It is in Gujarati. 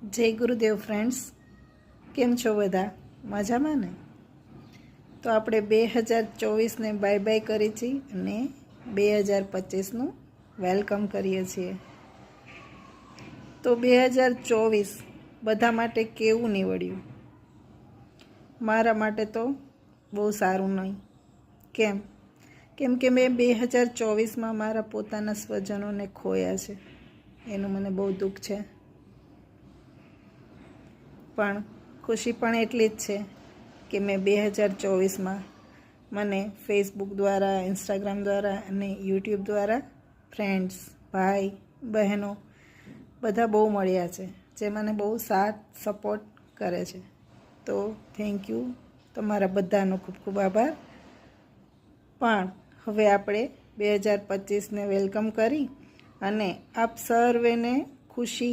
જય ગુરુદેવ ફ્રેન્ડ્સ, કેમ છો બધા? મજામાં ને? તો આપણે 2024ને બાય બાય કરી છીએ અને 2025નું વેલકમ કરીએ છીએ. તો 2024 બધા માટે કેવું નીવડ્યું? મારા માટે તો બહુ સારું નહીં. કેમ કે મેં 2024માં મારા પોતાના સ્વજનોને ખોયા છે. એનું મને બહુ દુઃખ છે, પણ ખુશી પણ એટલી જ છે કે મેં 2024માં મને ફેસબુક દ્વારા, ઇન્સ્ટાગ્રામ દ્વારા અને યુટ્યુબ દ્વારા ફ્રેન્ડ્સ, ભાઈ બહેનો બધા બહુ મળ્યા છે, જે મને બહુ સાથ સપોર્ટ કરે છે. તો થેન્ક યુ, તમારા બધાનો ખૂબ ખૂબ આભાર. પણ હવે આપણે 2025ને વેલકમ કરી અને આપ સર્વેને ખુશી